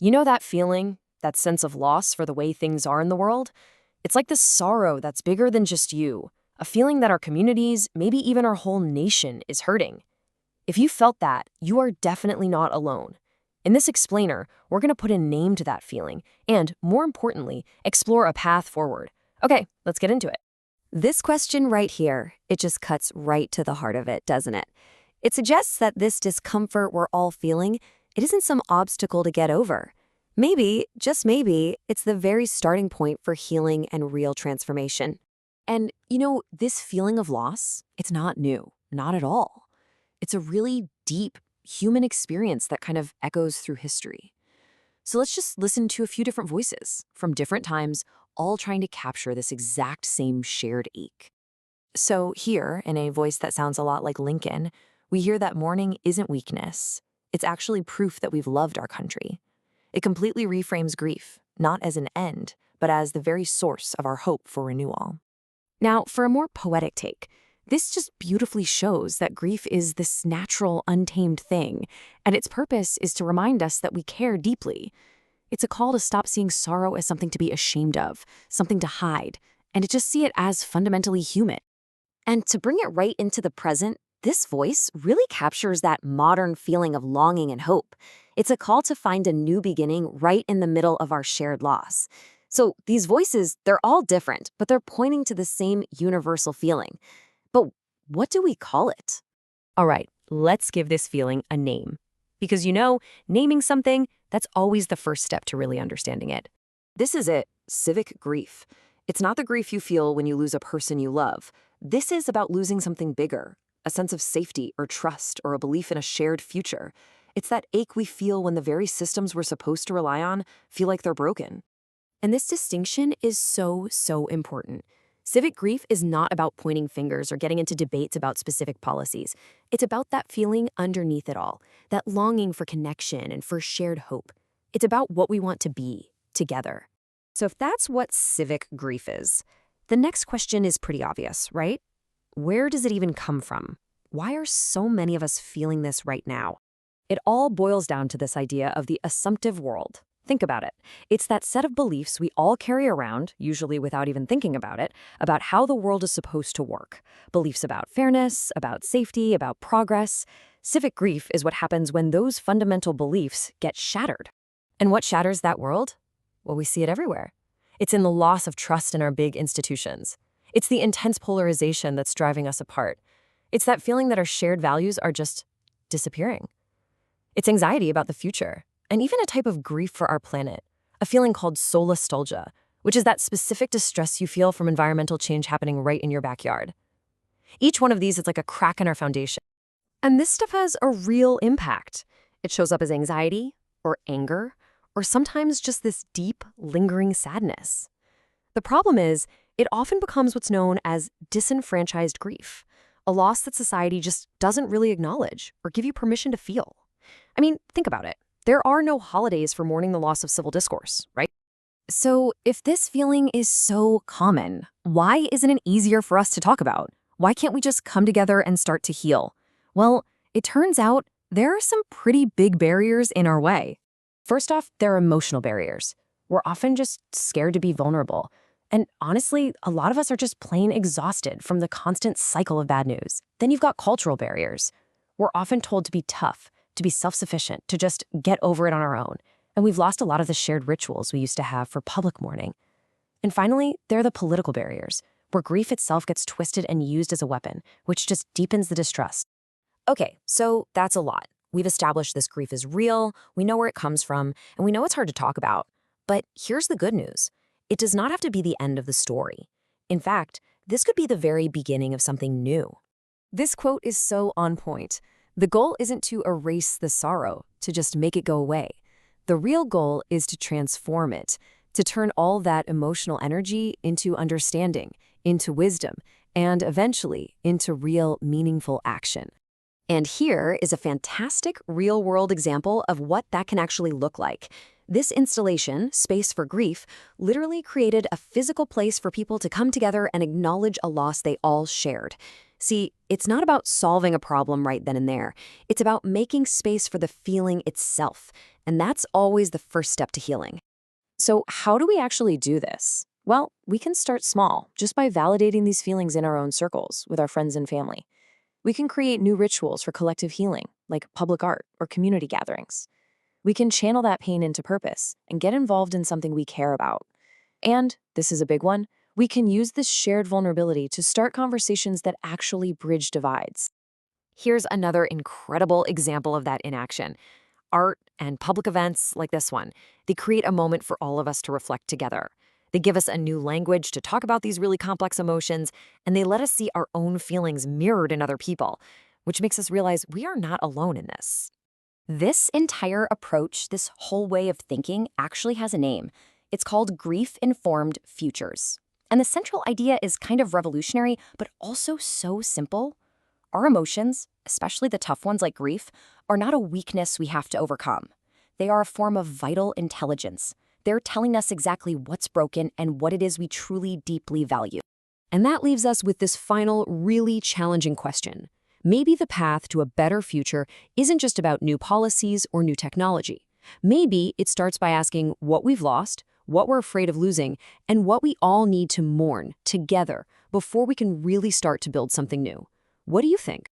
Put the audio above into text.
You know that feeling, that sense of loss for the way things are in the world? It's like this sorrow that's bigger than just you, a feeling that our communities, maybe even our whole nation, is hurting. If you felt that, you are definitely not alone. In this explainer, we're going to put a name to that feeling and, more importantly, explore a path forward. Okay, let's get into it. This question right here, it just cuts right to the heart of it, doesn't it? It suggests that this discomfort we're all feeling, it isn't some obstacle to get over. Maybe, just maybe, it's the very starting point for healing and real transformation. And, this feeling of loss, it's not new, not at all. It's a really deep human experience that kind of echoes through history. So let's just listen to a few different voices from different times, all trying to capture this exact same shared ache. So here, in a voice that sounds a lot like Lincoln, we hear that mourning isn't weakness. It's actually proof that we've loved our country. It completely reframes grief, not as an end, but as the very source of our hope for renewal. Now, for a more poetic take, this just beautifully shows that grief is this natural, untamed thing, and its purpose is to remind us that we care deeply. It's a call to stop seeing sorrow as something to be ashamed of, something to hide, and to just see it as fundamentally human. And to bring it right into the present, this voice really captures that modern feeling of longing and hope. It's a call to find a new beginning right in the middle of our shared loss. So these voices, they're all different, but they're pointing to the same universal feeling. But what do we call it? All right, let's give this feeling a name. Because naming something, that's always the first step to really understanding it. This is it, civic grief. It's not the grief you feel when you lose a person you love. This is about losing something bigger, a sense of safety or trust or a belief in a shared future. It's that ache we feel when the very systems we're supposed to rely on feel like they're broken. And this distinction is so, so important. Civic grief is not about pointing fingers or getting into debates about specific policies. It's about that feeling underneath it all, that longing for connection and for shared hope. It's about what we want to be together. So if that's what civic grief is, the next question is pretty obvious, right? Where does it even come from? Why are so many of us feeling this right now? It all boils down to this idea of the assumptive world. Think about it. It's that set of beliefs we all carry around, usually without even thinking about it, about how the world is supposed to work. Beliefs about fairness, about safety, about progress. Civic grief is what happens when those fundamental beliefs get shattered. And what shatters that world? Well, we see it everywhere. It's in the loss of trust in our big institutions. It's the intense polarization that's driving us apart. It's that feeling that our shared values are just disappearing. It's anxiety about the future, and even a type of grief for our planet, a feeling called solastalgia, which is that specific distress you feel from environmental change happening right in your backyard. Each one of these is like a crack in our foundation. And this stuff has a real impact. It shows up as anxiety or anger, or sometimes just this deep, lingering sadness. The problem is, it often becomes what's known as disenfranchised grief, a loss that society just doesn't really acknowledge or give you permission to feel. I mean, think about it. There are no holidays for mourning the loss of civil discourse, right? So if this feeling is so common, why isn't it easier for us to talk about? Why can't we just come together and start to heal? Well, it turns out there are some pretty big barriers in our way. First off, there are emotional barriers. We're often just scared to be vulnerable. And honestly, a lot of us are just plain exhausted from the constant cycle of bad news. Then you've got cultural barriers. We're often told to be tough, to be self-sufficient, to just get over it on our own. And we've lost a lot of the shared rituals we used to have for public mourning. And finally, there are the political barriers, where grief itself gets twisted and used as a weapon, which just deepens the distrust. Okay, so that's a lot. We've established this grief is real, we know where it comes from, and we know it's hard to talk about. But here's the good news. It does not have to be the end of the story. In fact, this could be the very beginning of something new. This quote is so on point. The goal isn't to erase the sorrow, to just make it go away. The real goal is to transform it, to turn all that emotional energy into understanding, into wisdom, and eventually into real, meaningful action. And here is a fantastic real-world example of what that can actually look like. This installation, Space for Grief, literally created a physical place for people to come together and acknowledge a loss they all shared. See, it's not about solving a problem right then and there. It's about making space for the feeling itself. And that's always the first step to healing. So, how do we actually do this? Well, we can start small, just by validating these feelings in our own circles, with our friends and family. We can create new rituals for collective healing, like public art or community gatherings. We can channel that pain into purpose and get involved in something we care about. And, this is a big one, we can use this shared vulnerability to start conversations that actually bridge divides. Here's another incredible example of that in action. Art and public events like this one, they create a moment for all of us to reflect together. They give us a new language to talk about these really complex emotions, and they let us see our own feelings mirrored in other people, which makes us realize we are not alone in this. This entire approach, this whole way of thinking, actually has a name. It's called grief-informed futures. And the central idea is kind of revolutionary, but also so simple. Our emotions, especially the tough ones like grief, are not a weakness we have to overcome. They are a form of vital intelligence. They're telling us exactly what's broken and what it is we truly deeply value. And that leaves us with this final, really challenging question. Maybe the path to a better future isn't just about new policies or new technology. Maybe it starts by asking what we've lost, what we're afraid of losing, and what we all need to mourn together before we can really start to build something new. What do you think?